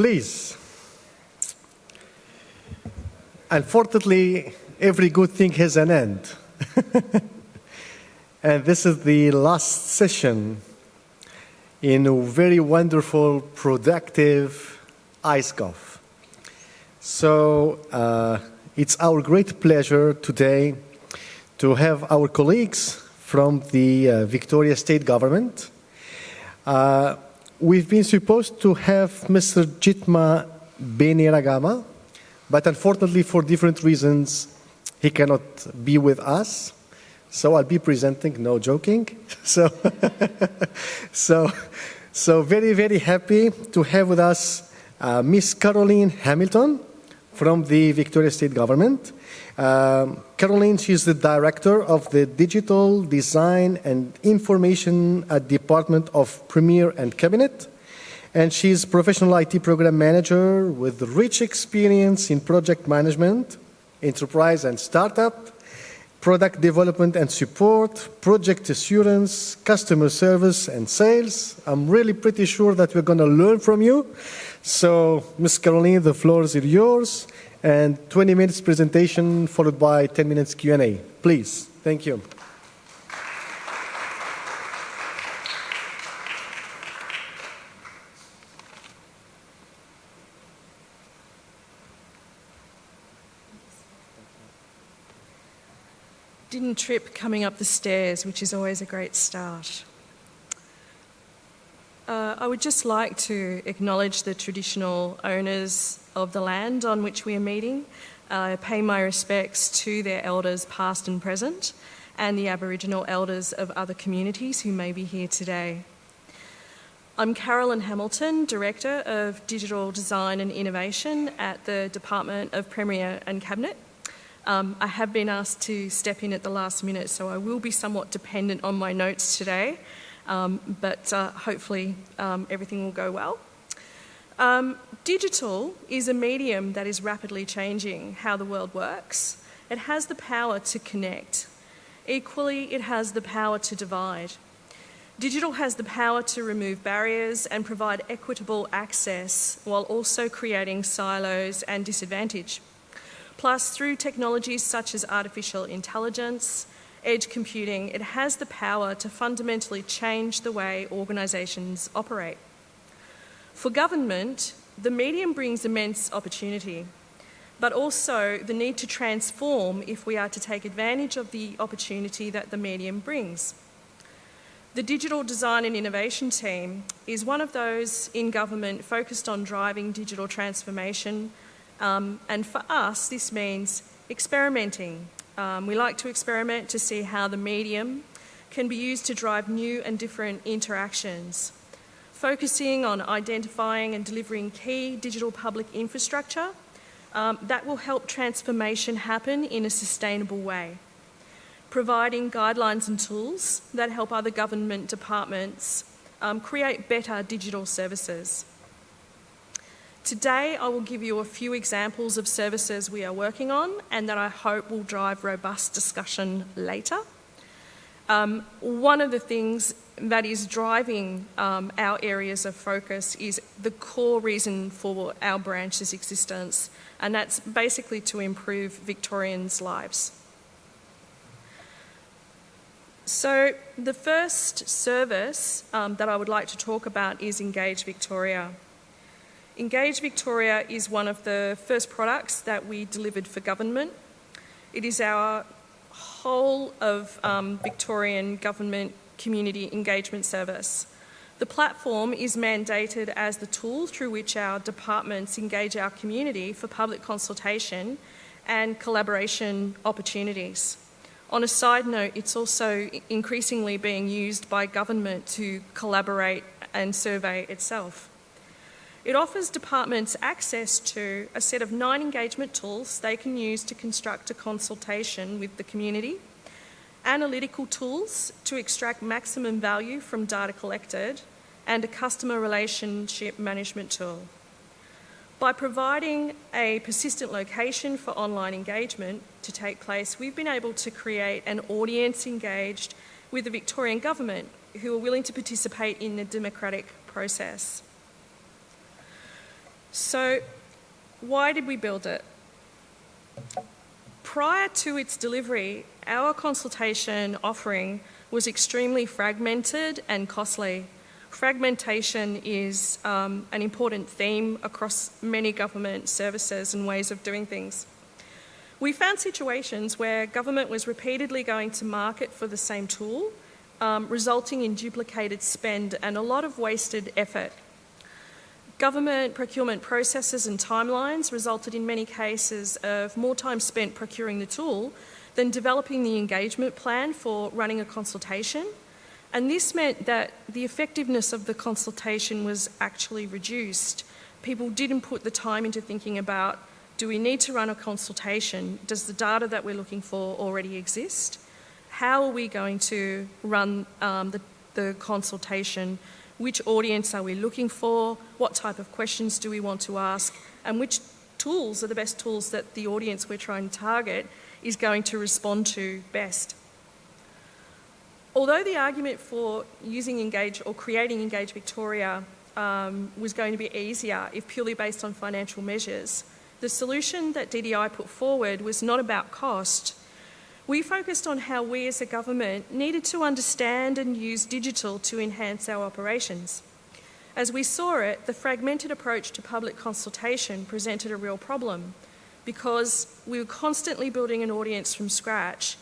Please. Unfortunately, every good thing has an end. And this is the last session in a very wonderful, productive ICEGOV. So it's our great pleasure today to have our colleagues from the Victoria State Government. We've been supposed to have Mr. Jitma Beniragama, but unfortunately for different reasons, he cannot be with us. So I'll be presenting, no joking. So very, very happy to have with us Miss Caroline Hamilton from the Victoria State Government. Caroline, she's the Director of the Digital Design and Information at Department of Premier and Cabinet. And she's Professional IT Program Manager with rich experience in project management, enterprise and startup, product development and support, project assurance, customer service and sales. I'm really pretty sure that we're going to learn from you. So, Ms. Caroline, the floor is yours, and 20 minutes presentation followed by 10 minutes Q&A. Please. Thank you. Didn't trip coming up the stairs, which is always a great start. I would just like to acknowledge the traditional owners of the land on which we are meeting. I pay my respects to their elders past and present, and the Aboriginal elders of other communities who may be here today. I'm Caroline Hamilton, Director of Digital Design and Innovation at the Department of Premier and Cabinet. I have been asked to step in at the last minute, so I will be somewhat dependent on my notes today, but hopefully everything will go well. Digital is a medium that is rapidly changing how the world works. It has the power to connect. Equally, it has the power to divide. Digital has the power to remove barriers and provide equitable access while also creating silos and disadvantage. Plus, through technologies such as artificial intelligence, edge computing, it has the power to fundamentally change the way organisations operate. For government, the medium brings immense opportunity, but also the need to transform if we are to take advantage of the opportunity that the medium brings. The Digital Design and Innovation team is one of those in government focused on driving digital transformation. And for us, this means experimenting. We like to experiment to see how the medium can be used to drive new and different interactions, focusing on identifying and delivering key digital public infrastructure that will help transformation happen in a sustainable way, providing guidelines and tools that help other government departments create better digital services. Today, I will give you a few examples of services we are working on and that I hope will drive robust discussion later. One of the things that is driving our areas of focus is the core reason for our branch's existence, and that's basically to improve Victorians' lives. So the first service that I would like to talk about is Engage Victoria. Engage Victoria is one of the first products that we delivered for government. It is our whole of Victorian government community engagement service. The platform is mandated as the tool through which our departments engage our community for public consultation and collaboration opportunities. On a side note, it's also increasingly being used by government to collaborate and survey itself. It offers departments access to a set of 9 engagement tools they can use to construct a consultation with the community, analytical tools to extract maximum value from data collected, and a customer relationship management tool. By providing a persistent location for online engagement to take place, we've been able to create an audience engaged with the Victorian government who are willing to participate in the democratic process. So why did we build it? Prior to its delivery, our consultation offering was extremely fragmented and costly. Fragmentation is an important theme across many government services and ways of doing things. We found situations where government was repeatedly going to market for the same tool, resulting in duplicated spend and a lot of wasted effort. Government procurement processes and timelines resulted in many cases of more time spent procuring the tool than developing the engagement plan for running a consultation. And this meant that the effectiveness of the consultation was actually reduced. People didn't put the time into thinking about, do we need to run a consultation? Does the data that we're looking for already exist? How are we going to run the consultation? Which audience are we looking for? What type of questions do we want to ask? And which tools are the best tools that the audience we're trying to target is going to respond to best? Although the argument for using Engage or creating Engage Victoria was going to be easier if purely based on financial measures, the solution that DDI put forward was not about cost. We focused on how we as a government needed to understand and use digital to enhance our operations. As we saw it, the fragmented approach to public consultation presented a real problem because we were constantly building an audience from scratch.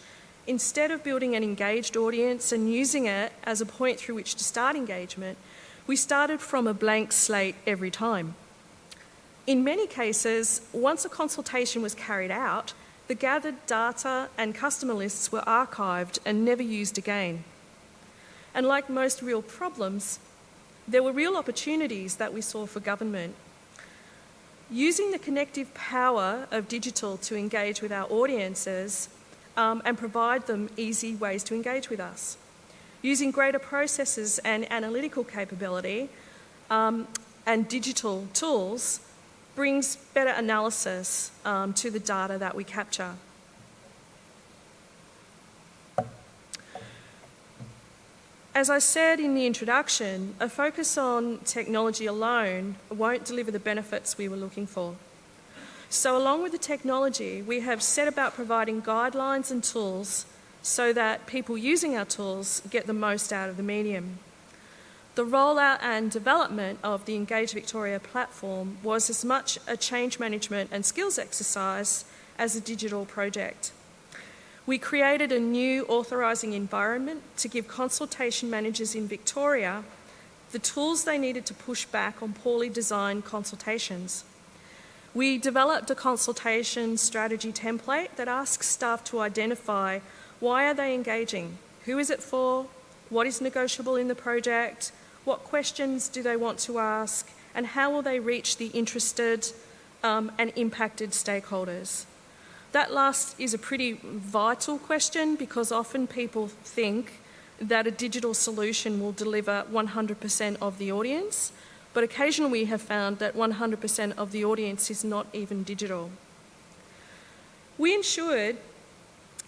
Instead of building an engaged audience and using it as a point through which to start engagement, we started from a blank slate every time. In many cases, once a consultation was carried out, the gathered data and customer lists were archived and never used again. And like most real problems, there were real opportunities that we saw for government. Using the connective power of digital to engage with our audiences and provide them easy ways to engage with us. Using greater processes and analytical capability and digital tools brings better analysis to the data that we capture. As I said in the introduction, a focus on technology alone won't deliver the benefits we were looking for. So along with the technology, we have set about providing guidelines and tools so that people using our tools get the most out of the medium. The rollout and development of the Engage Victoria platform was as much a change management and skills exercise as a digital project. We created a new authorising environment to give consultation managers in Victoria the tools they needed to push back on poorly designed consultations. We developed a consultation strategy template that asks staff to identify why are they engaging, who is it for, what is negotiable in the project, what questions do they want to ask, and how will they reach the interested and impacted stakeholders. That last is a pretty vital question because often people think that a digital solution will deliver 100% of the audience, but occasionally we have found that 100% of the audience is not even digital. We ensured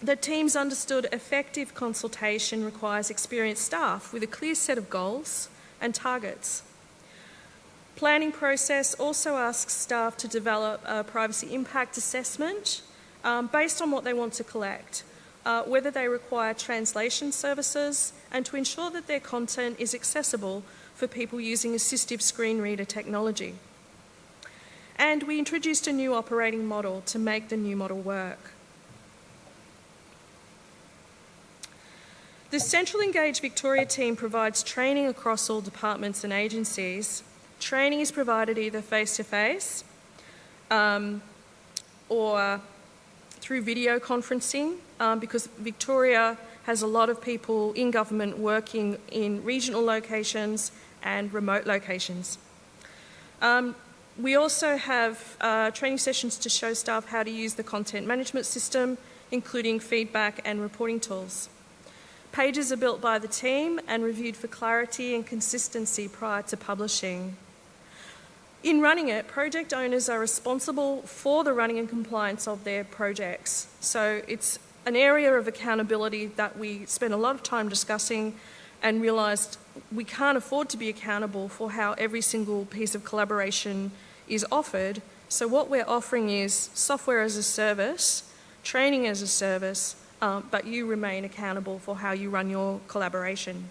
that teams understood effective consultation requires experienced staff with a clear set of goals and targets. Planning process also asks staff to develop a privacy impact assessment based on what they want to collect, whether they require translation services, and to ensure that their content is accessible for people using assistive screen reader technology. And we introduced a new operating model to make the new model work. The Central Engage Victoria team provides training across all departments and agencies. Training is provided either face-to-face or through video conferencing because Victoria has a lot of people in government working in regional locations and remote locations. We also have training sessions to show staff how to use the content management system, including feedback and reporting tools. Pages are built by the team and reviewed for clarity and consistency prior to publishing. In running it, project owners are responsible for the running and compliance of their projects. So it's an area of accountability that we spent a lot of time discussing and realised we can't afford to be accountable for how every single piece of collaboration is offered. So what we're offering is software as a service, training as a service, but you remain accountable for how you run your collaboration.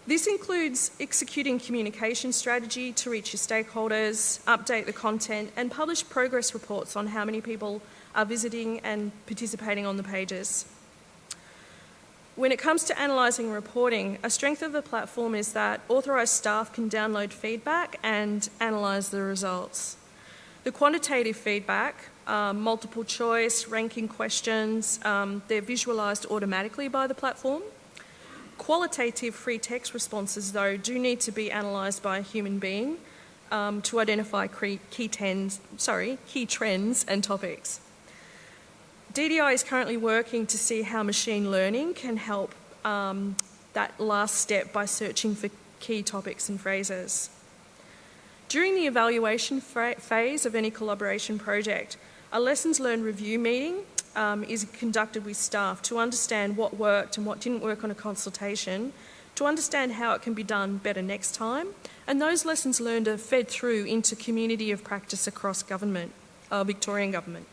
This includes executing communication strategy to reach your stakeholders, update the content, and publish progress reports on how many people are visiting and participating on the pages. When it comes to analysing and reporting, a strength of the platform is that authorised staff can download feedback and analyse the results. The quantitative feedback, multiple choice, ranking questions, they're visualised automatically by the platform. Qualitative free text responses, though, do need to be analysed by a human being to identify key trends and topics. DDI is currently working to see how machine learning can help that last step by searching for key topics and phrases. During the evaluation phase of any collaboration project, a lessons learned review meeting is conducted with staff to understand what worked and what didn't work on a consultation, to understand how it can be done better next time, and those lessons learned are fed through into community of practice across government, Victorian government.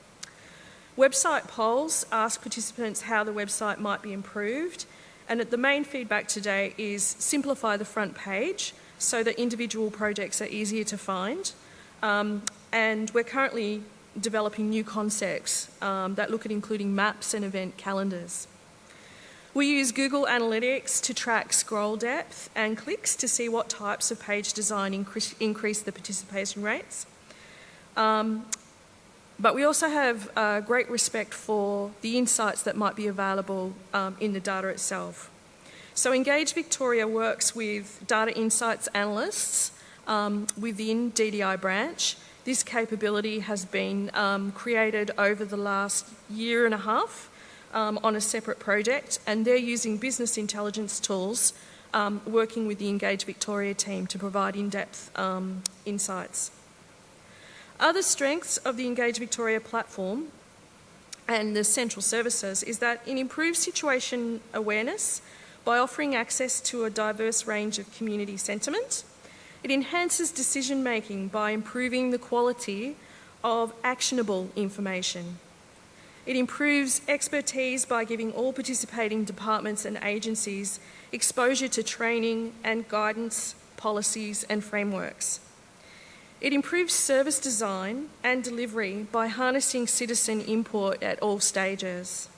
Website polls ask participants how the website might be improved, and the main feedback today is simplify the front page so that individual projects are easier to find, and we're currently developing new concepts that look at including maps and event calendars. We use Google Analytics to track scroll depth and clicks to see what types of page design increase the participation rates. But we also have great respect for the insights that might be available in the data itself. So Engage Victoria works with data insights analysts within DDI branch. This capability has been created over the last year and a half on a separate project, and they're using business intelligence tools working with the Engage Victoria team to provide in-depth insights. Other strengths of the Engage Victoria platform and the central services is that it improves situation awareness by offering access to a diverse range of community sentiment. It enhances decision making by improving the quality of actionable information. It improves expertise by giving all participating departments and agencies exposure to training and guidance, policies and frameworks. It improves service design and delivery by harnessing citizen input at all stages.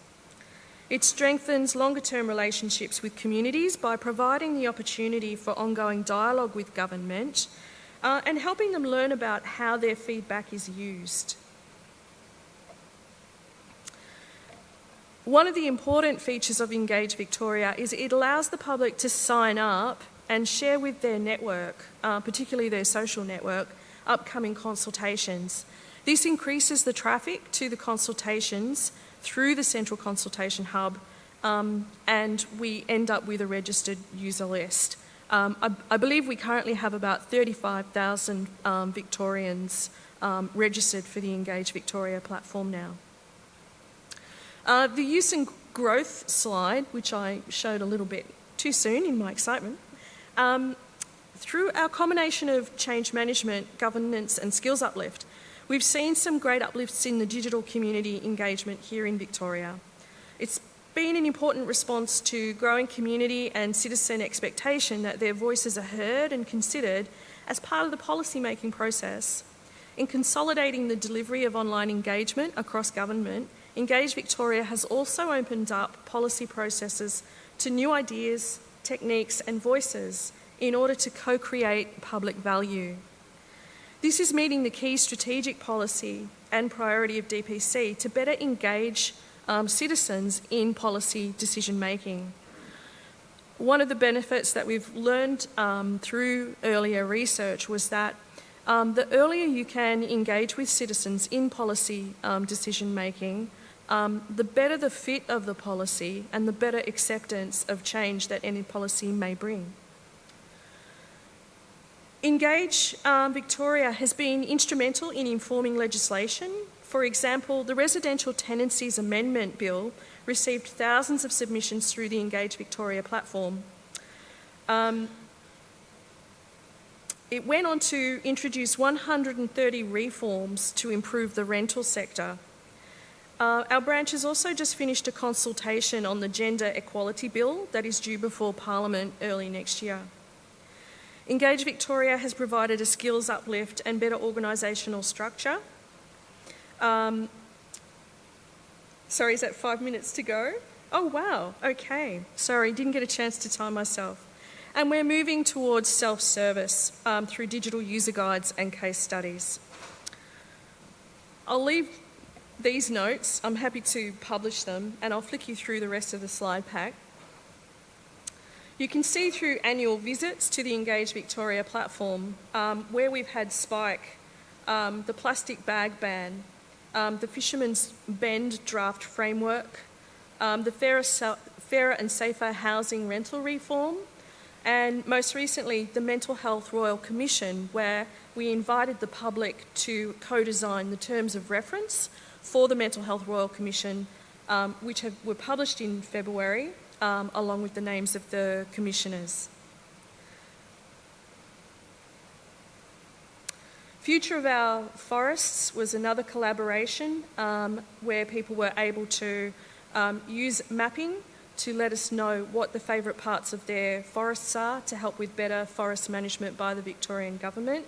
It strengthens longer-term relationships with communities by providing the opportunity for ongoing dialogue with government and helping them learn about how their feedback is used. One of the important features of Engage Victoria is it allows the public to sign up and share with their network, particularly their social network, upcoming consultations. This increases the traffic to the consultations through the central consultation hub, and we end up with a registered user list. I believe we currently have about 35,000 Victorians registered for the Engage Victoria platform now. The use and growth slide, which I showed a little bit too soon in my excitement, through our combination of change management, governance and skills uplift, we've seen some great uplifts in the digital community engagement here in Victoria. It's been an important response to growing community and citizen expectation that their voices are heard and considered as part of the policy-making process. In consolidating the delivery of online engagement across government, Engage Victoria has also opened up policy processes to new ideas, techniques and voices in order to co-create public value. This is meeting the key strategic policy and priority of DPC to better engage citizens in policy decision making. One of the benefits that we've learned through earlier research was that the earlier you can engage with citizens in policy decision making, the better the fit of the policy and the better acceptance of change that any policy may bring. Engage Victoria has been instrumental in informing legislation. For example, the Residential Tenancies Amendment Bill received thousands of submissions through the Engage Victoria platform. It went on to introduce 130 reforms to improve the rental sector. Our branch has also just finished a consultation on the Gender Equality Bill that is due before Parliament early next year. Engage Victoria has provided a skills uplift and better organisational structure. Sorry, is that 5 minutes to go? Oh, wow, okay. Sorry, didn't get a chance to time myself. And we're moving towards self-service through digital user guides and case studies. I'll leave these notes. I'm happy to publish them, and I'll flick you through the rest of the slide pack. You can see through annual visits to the Engage Victoria platform where we've had Spike, the plastic bag ban, the Fisherman's Bend draft framework, the fairer and safer housing rental reform, and most recently the Mental Health Royal Commission, where we invited the public to co-design the terms of reference for the Mental Health Royal Commission, which were published in February, along with the names of the commissioners. Future of Our Forests was another collaboration where people were able to use mapping to let us know what the favourite parts of their forests are to help with better forest management by the Victorian Government.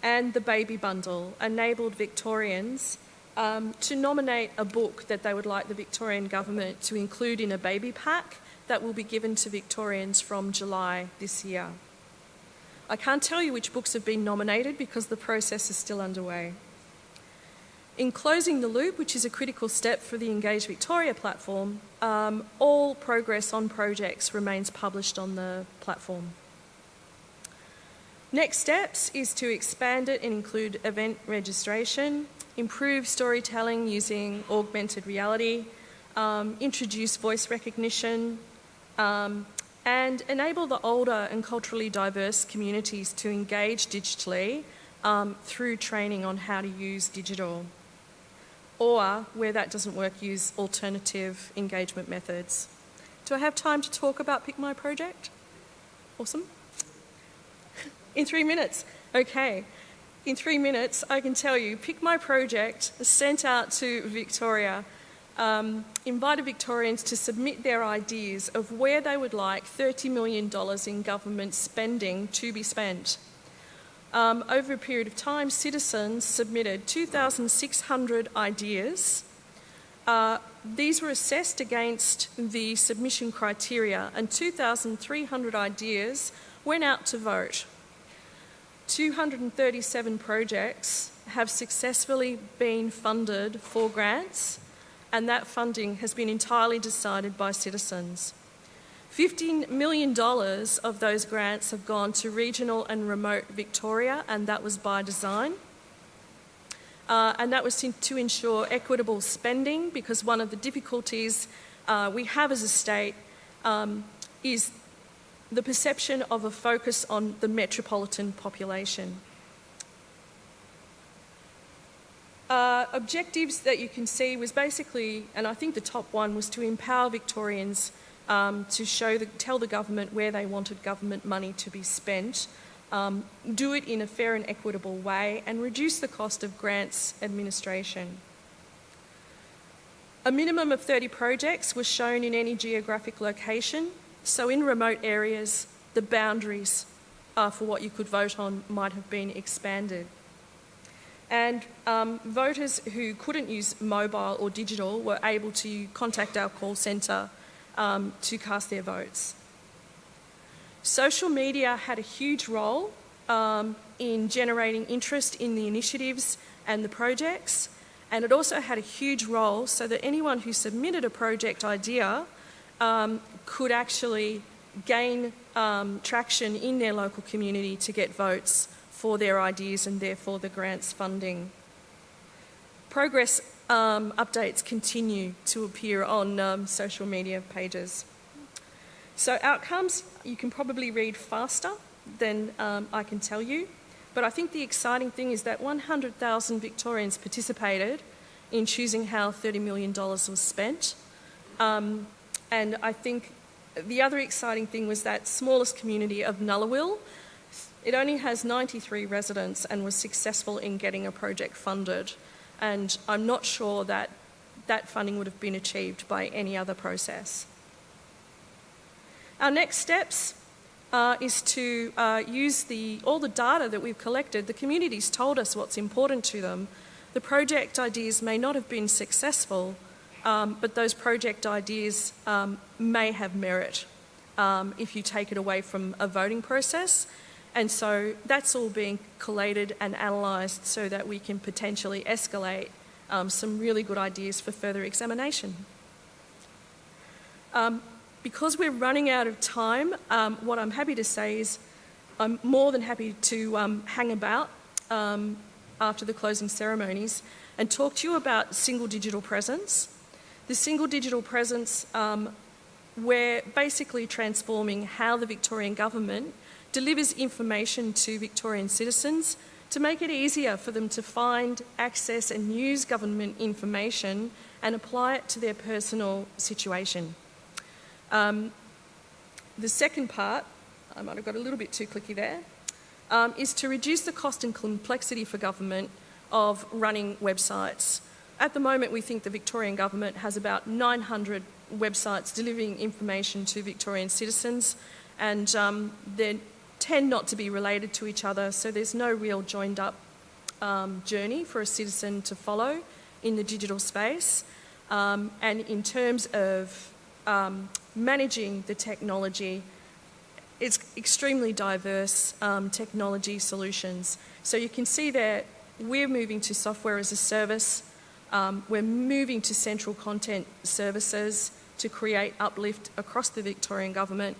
And the Baby Bundle enabled Victorians to nominate a book that they would like the Victorian Government to include in a baby pack that will be given to Victorians from July this year. I can't tell you which books have been nominated because the process is still underway. In closing the loop, which is a critical step for the Engage Victoria platform, all progress on projects remains published on the platform. Next steps is to expand it and include event registration, improve storytelling using augmented reality, introduce voice recognition, and enable the older and culturally diverse communities to engage digitally through training on how to use digital. Or, where that doesn't work, use alternative engagement methods. Do I have time to talk about Pick My Project? Awesome. In 3 minutes. Okay. In 3 minutes, I can tell you, Pick My Project sent out to Victoria, invited Victorians to submit their ideas of where they would like $30 million in government spending to be spent. Over a period of time, citizens submitted 2,600 ideas. These were assessed against the submission criteria, and 2,300 ideas went out to vote. 237 projects have successfully been funded for grants, and that funding has been entirely decided by citizens. $15 million of those grants have gone to regional and remote Victoria, and that was by design. And that was to ensure equitable spending, because one of the difficulties we have as a state is the perception of a focus on the metropolitan population. Objectives that you can see was basically, and I think the top one was to empower Victorians to tell the government where they wanted government money to be spent, do it in a fair and equitable way, and reduce the cost of grants administration. A minimum of 30 projects was shown in any geographic location, so in remote areas, the boundaries for what you could vote on might have been expanded. And voters who couldn't use mobile or digital were able to contact our call centre to cast their votes. Social media had a huge role in generating interest in the initiatives and the projects, and it also had a huge role so that anyone who submitted a project idea could actually gain traction in their local community to get votes for their ideas and therefore the grants funding. Progress updates continue to appear on social media pages. So outcomes, you can probably read faster than I can tell you, but I think the exciting thing is that 100,000 Victorians participated in choosing how $30 million was spent. And I think the other exciting thing was that smallest community of Nullawil It only has 93 residents and was successful in getting a project funded, and I'm not sure that that funding would have been achieved by any other process. Our next steps is to use all the data that we've collected. The community's told us what's important to them. The project ideas may not have been successful, but those project ideas may have merit if you take it away from a voting process. And so that's all being collated and analysed so that we can potentially escalate some really good ideas for further examination. Because we're running out of time, what I'm happy to say is I'm more than happy to hang about after the closing ceremonies and talk to you about single digital presence. The single digital presence, we're basically transforming how the Victorian government delivers information to Victorian citizens to make it easier for them to find, access and use government information and apply it to their personal situation. The second part, I might have got a little bit too clicky there, is to reduce the cost and complexity for government of running websites. At the moment, we think the Victorian government has about 900 websites delivering information to Victorian citizens, and they tend not to be related to each other, so there's no real joined up journey for a citizen to follow in the digital space. And in terms of managing the technology, it's extremely diverse technology solutions. So you can see that we're moving to software as a service. We're moving to central content services to create uplift across the Victorian government.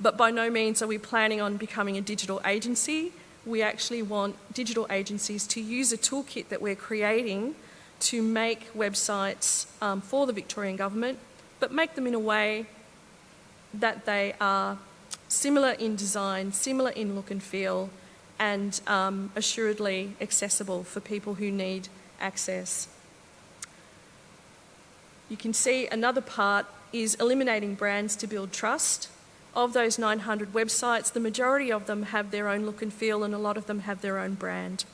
But by no means are we planning on becoming a digital agency. We actually want digital agencies to use a toolkit that we're creating to make websites for the Victorian government, but make them in a way that they are similar in design, similar in look and feel, and assuredly accessible for people who need access. You can see another part is eliminating brands to build trust. Of those 900 websites, the majority of them have their own look and feel, and a lot of them have their own brand.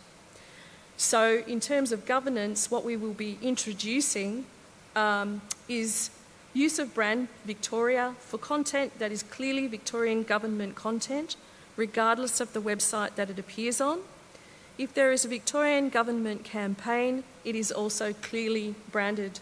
So in terms of governance, what we will be introducing is use of brand Victoria for content that is clearly Victorian government content, regardless of the website that it appears on. If there is a Victorian government campaign, it is also clearly branded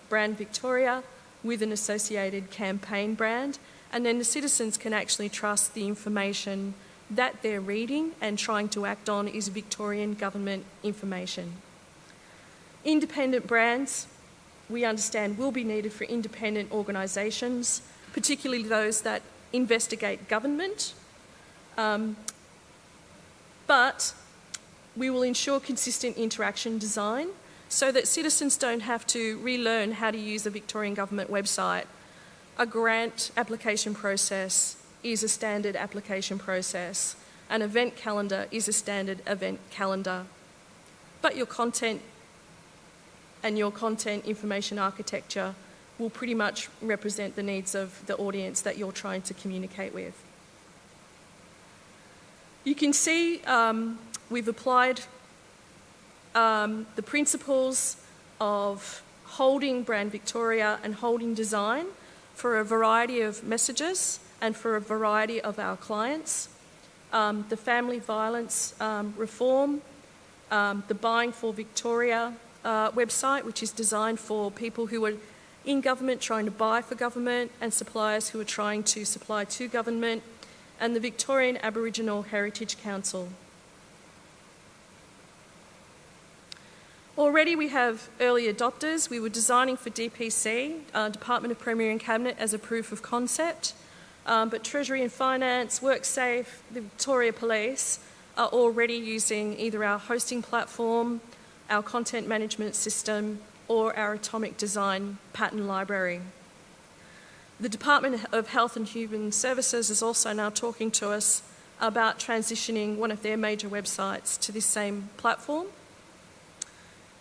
Brand Victoria with an associated campaign brand, and then the citizens can actually trust the information that they're reading and trying to act on is Victorian government information. Independent brands, we understand, will be needed for independent organisations, particularly those that investigate government. But we will ensure consistent interaction design so that citizens don't have to relearn how to use a Victorian government website. A grant application process is a standard application process. An event calendar is a standard event calendar. But your content and your content information architecture will pretty much represent the needs of the audience that you're trying to communicate with. You can see we've applied the principles of holding Brand Victoria and holding design for a variety of messages and for a variety of our clients. The family violence reform, the Buying for Victoria website, which is designed for people who are in government trying to buy for government and suppliers who are trying to supply to government, and the Victorian Aboriginal Heritage Council. Already we have early adopters. We were designing for DPC, Department of Premier and Cabinet, as a proof of concept, but Treasury and Finance, WorkSafe, the Victoria Police are already using either our hosting platform, our content management system, or our atomic design pattern library. The Department of Health and Human Services is also now talking to us about transitioning one of their major websites to this same platform.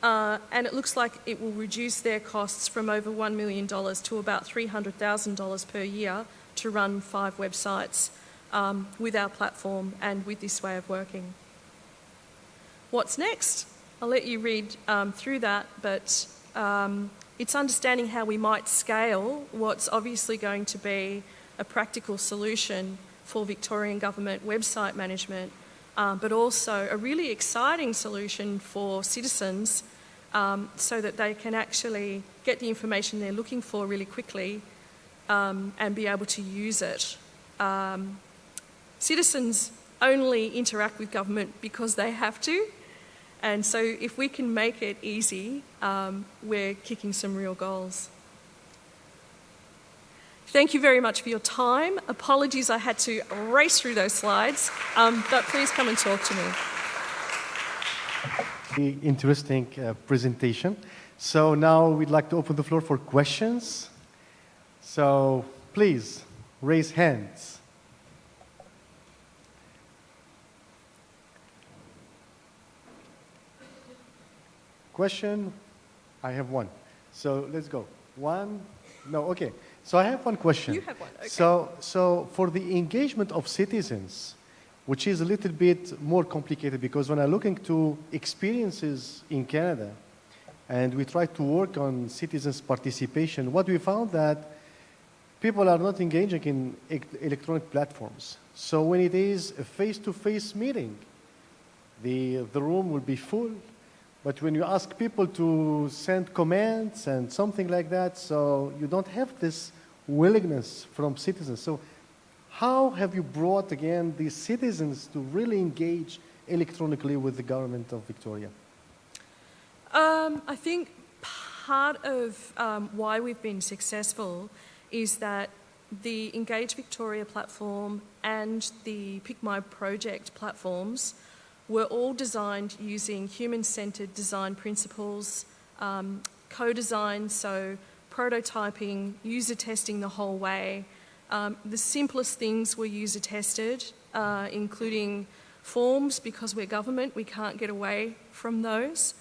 And it looks like it will reduce their costs from over $1 million to about $300,000 per year to run 5 websites. with our platform and with this way of working. What's next? I'll let you read through that, but it's understanding how we might scale what's obviously going to be a practical solution for Victorian government website management, but also a really exciting solution for citizens so that they can actually get the information they're looking for really quickly and be able to use it. Citizens only interact with government because they have to, and so if we can make it easy, we're kicking some real goals. Thank you very much for your time. Apologies I had to race through those slides, but please come and talk to me. Interesting presentation. So now we'd like to open the floor for questions. So please raise hands. Question? I have one. So let's go. One? No, okay. So I have one question. You have one, okay. So for the engagement of citizens, which is a little bit more complicated because when I look into experiences in Canada and we try to work on citizens' participation, what we found that people are not engaging in electronic platforms. So when it is a face-to-face meeting, the room will be full. But when you ask people to send comments and something like that, so you don't have this willingness from citizens. So how have you brought, again, these citizens to really engage electronically with the government of Victoria? I think part of why we've been successful is that the Engage Victoria platform and the Pick My Project platforms were all designed using human-centred design principles, co-design, so prototyping, user testing the whole way. The simplest things were user tested, including forms, because we're government, we can't get away from those.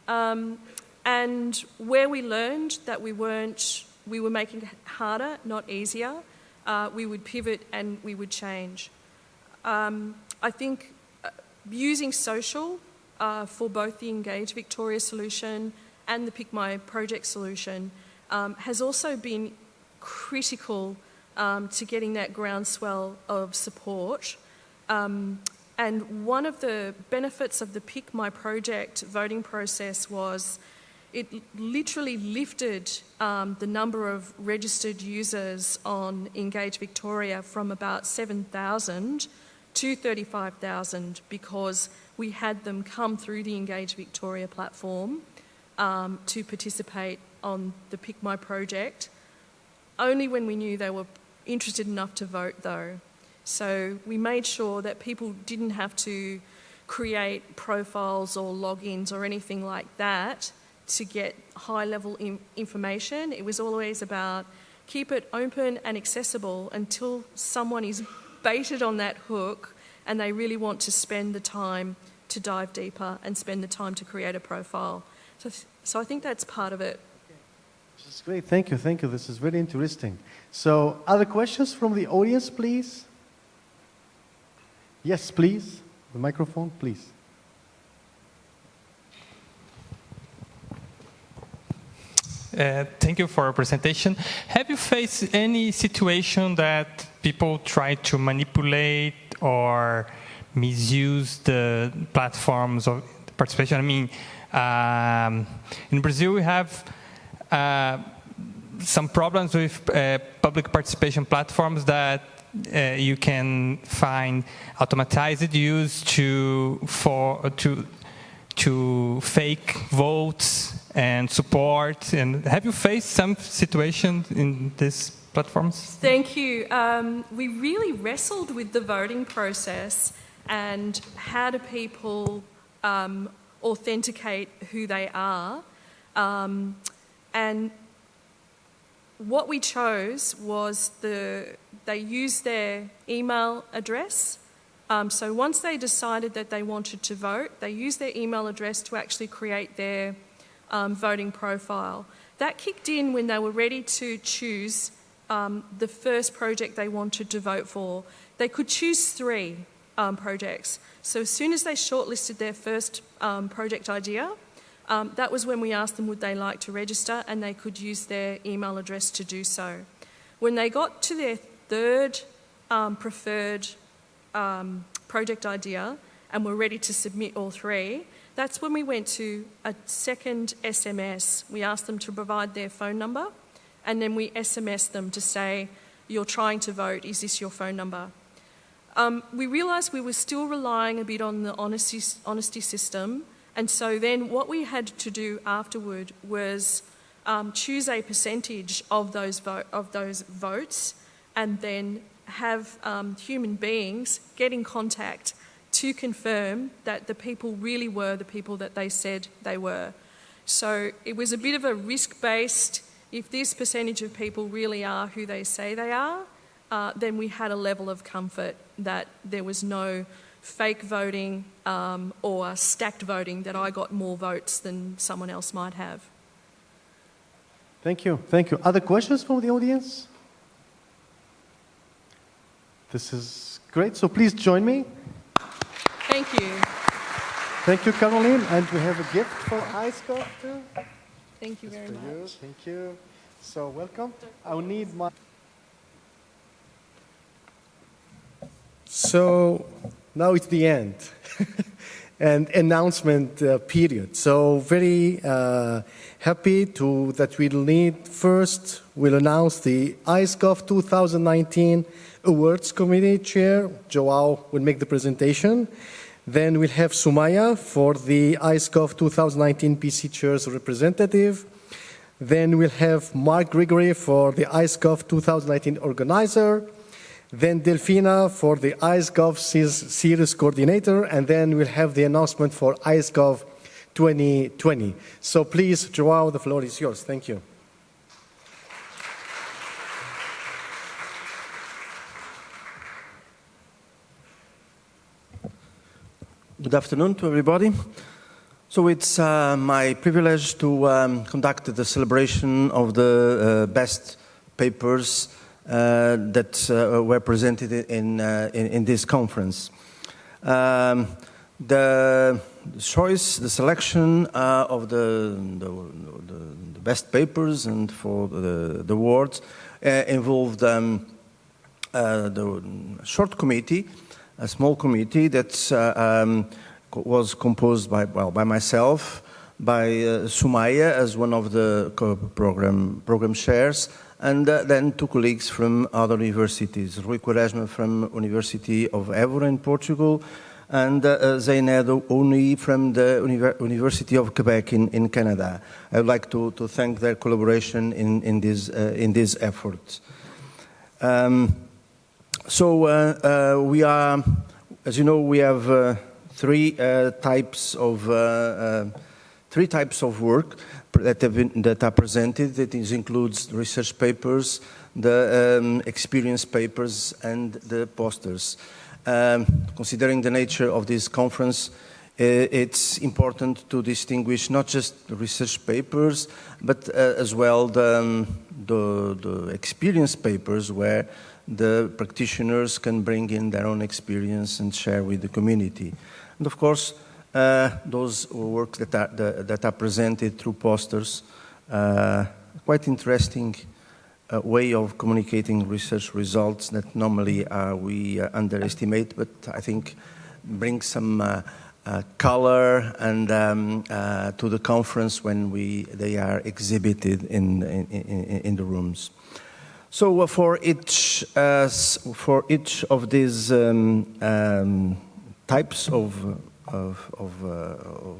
And where we learned that we were making it harder, not easier, we would pivot and we would change. I think using social for both the Engage Victoria solution and the Pick My Project solution has also been critical to getting that groundswell of support. And one of the benefits of the Pick My Project voting process was it literally lifted the number of registered users on Engage Victoria from about 7,000 to 35,000 because we had them come through the Engage Victoria platform to participate on the Pick My Project, only when we knew they were interested enough to vote though. So we made sure that people didn't have to create profiles or logins or anything like that to get high-level information. It was always about keep it open and accessible until someone is baited on that hook and they really want to spend the time to dive deeper and spend the time to create a profile. So I think that's part of it. This is great. Thank you. Thank you. This is very interesting. So other questions from the audience, please? Yes, please. The microphone, please. Thank you for your presentation. Have you faced any situation that people try to manipulate or misuse the platforms of participation? I mean, in Brazil we have some problems with public participation platforms that you can find automatized use to fake votes and support. And have you faced some situations in these platforms? Thank you. We really wrestled with the voting process and how do people authenticate who they are. And what we chose was they used their email address. So once they decided that they wanted to vote, they used their email address to actually create their voting profile. That kicked in when they were ready to choose the first project they wanted to vote for. They could choose 3 projects. So as soon as they shortlisted their first project idea, that was when we asked them would they like to register, and they could use their email address to do so. When they got to their third preferred project idea and were ready to submit all 3, that's when we went to a second SMS. We asked them to provide their phone number, and then we SMS them to say, you're trying to vote, is this your phone number? We realised we were still relying a bit on the honesty system, and so then what we had to do afterward was choose a percentage of those votes, and then have human beings get in contact to confirm that the people really were the people that they said they were. So it was a bit of a risk-based, if this percentage of people really are who they say they are, then we had a level of comfort that there was no fake voting or stacked voting, that I got more votes than someone else might have. Thank you. Thank you. Other questions from the audience? This is great. So please join me. Thank you. Thank you, Caroline. And we have a gift for ICEGOV too. Thank you very much. Thank you. So welcome. I'll need my... So now it's the end and announcement period. So very happy that we'll announce the ICEGOV 2019 Awards Committee Chair. Joao will make the presentation. Then we'll have Sumaya for the ICEGOV 2019 PC Chairs representative. Then we'll have Mark Grigory for the ICEGOV 2019 organizer. Then Delfina for the ICEGOV series coordinator. And then we'll have the announcement for ICEGOV 2020. So please, Joao, the floor is yours. Thank you. Good afternoon to everybody. So it's my privilege to conduct the celebration of the best papers that were presented in this conference. The choice, the selection of the best papers and for the awards involved the short committee, a small committee that was composed by myself, by Sumaya as one of the program chairs, and then 2 colleagues from other universities, Rui Quaresma from University of Évora in Portugal, and Zained Ouni from the University of Quebec in Canada. I would like to thank their collaboration in this effort. So we are, as you know, we have 3 types of work that are presented. It includes research papers, the experience papers, and the posters. Considering the nature of this conference, it's important to distinguish not just the research papers, but as well the experience papers, where the practitioners can bring in their own experience and share with the community. And of course, those works that are presented through posters, quite interesting way of communicating research results that normally we underestimate, but I think bring some color and to the conference when they are exhibited in the rooms. So for each of these types of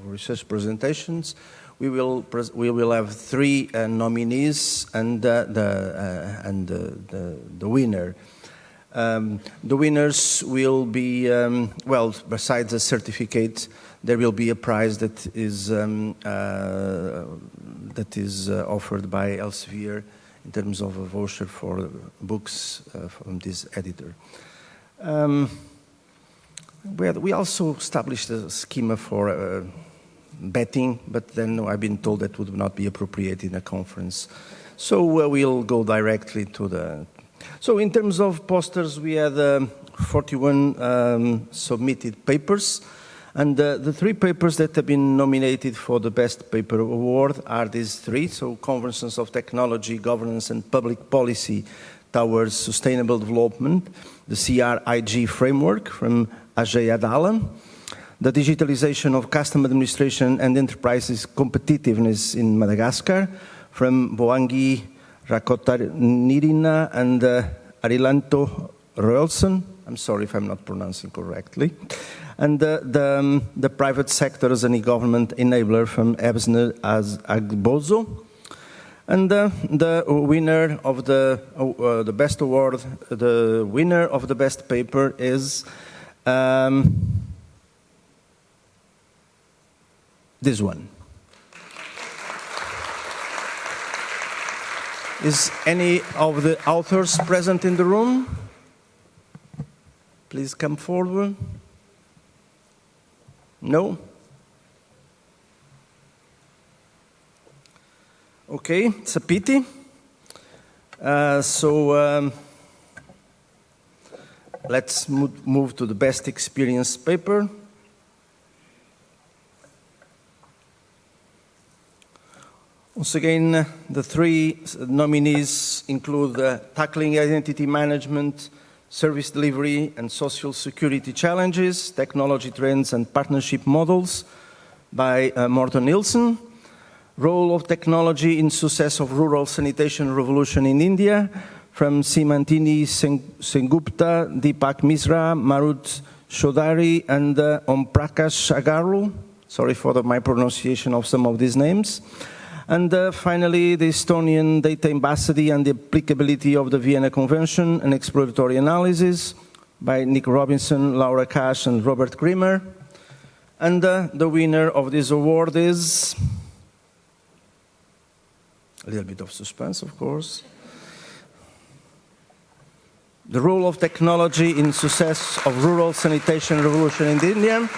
research presentations, we will have 3 nominees and the winner. The winners will be well, besides a certificate, there will be a prize that is offered by Elsevier in terms of a voucher for books from this editor. We also established a schema for betting, but then I've been told that would not be appropriate in a conference. So we'll go directly to the... So in terms of posters, we had 41 submitted papers. And the 3 papers that have been nominated for the Best Paper Award are these 3. So, Convergence of Technology, Governance and Public Policy Towards Sustainable Development, the CRIG framework from Ajay Adala, the digitalization of custom administration and enterprises competitiveness in Madagascar from Boangi Rakotanirina and Arilanto Roelson. I'm sorry if I'm not pronouncing correctly. And the private sector as an e-government enabler from Ebsner Agbozo. And the winner of the best award, the winner of the best paper is this one. Is any of the authors present in the room? Please come forward. No? Okay, it's a pity. Let's move to the best experience paper. Once again, the 3 nominees include tackling identity management, service delivery and social security challenges, technology trends and partnership models by Morten Nielsen, role of technology in success of rural sanitation revolution in India from Simantini Sengupta, Deepak Misra, Marut Chaudhary and Om Prakash Agaru. Sorry for my pronunciation of some of these names. And finally, the Estonian data ambassador and the applicability of the Vienna Convention, an exploratory analysis by Nick Robinson, Laura Cash, and Robert Grimmer. And the winner of this award is, a little bit of suspense, of course, the role of technology in success of rural sanitation revolution in India.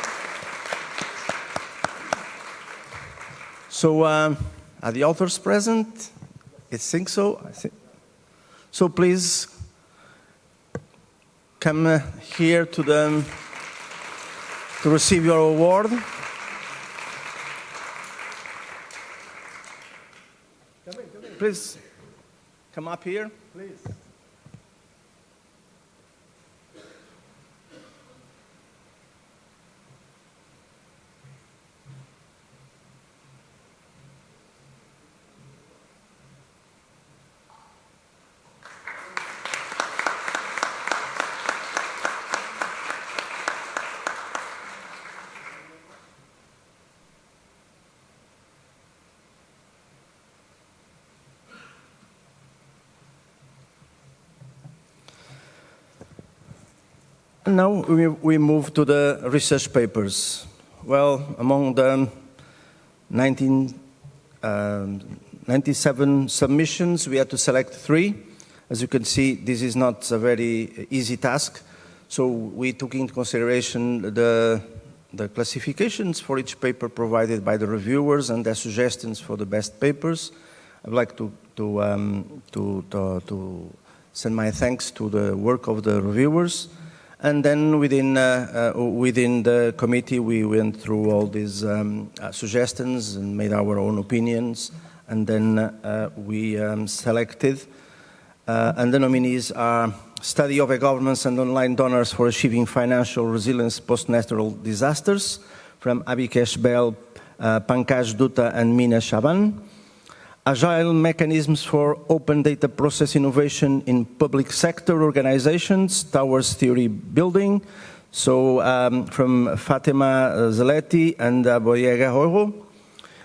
So, are the authors present? I think so. So please come here to receive your award. Please come up here. Please. Now we move to the research papers. Well, among the 97 submissions, we had to select 3. As you can see, this is not a very easy task. So we took into consideration the classifications for each paper provided by the reviewers and their suggestions for the best papers. I'd like to send my thanks to the work of the reviewers. And then within the committee, we went through all these suggestions and made our own opinions. And then we selected. And the nominees are Study of E-Governments and Online Donors for Achieving Financial Resilience Post-Natural Disasters from Abhikesh Bell, Pankaj Dutta, and Meena Shaban. Agile Mechanisms for Open Data Process Innovation in Public Sector Organizations Towards Theory Building. So from Fatima Zaletti and Boyega Hoho.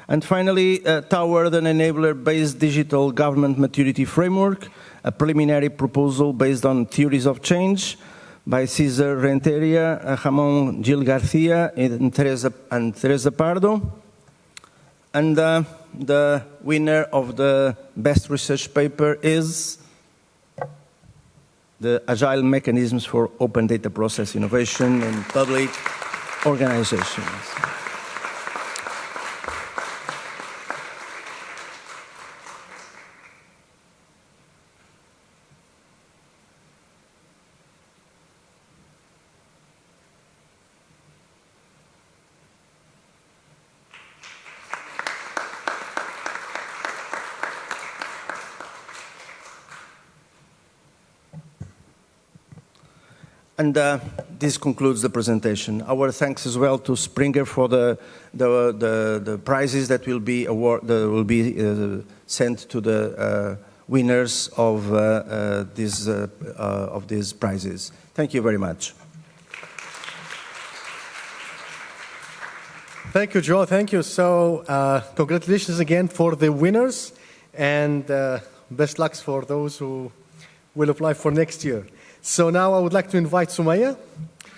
And finally, Toward an Enabler-Based Digital Government Maturity Framework, a preliminary proposal based on theories of change by Cesar Renteria, Ramon Gil Garcia, and Teresa Pardo. And the winner of the best research paper is the Agile Mechanisms for Open Data Process Innovation in Public Organizations. And this concludes the presentation. Our thanks as well to Springer for the prizes that will be sent to the winners of these prizes. Thank you very much. Thank you, Joe. Thank you. So congratulations again for the winners, and best lucks for those who will apply for next year. So now I would like to invite Sumaya.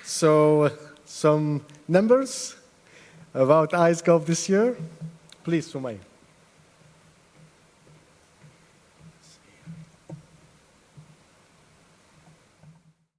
So some numbers about ICEGOV this year. Please, Sumaya.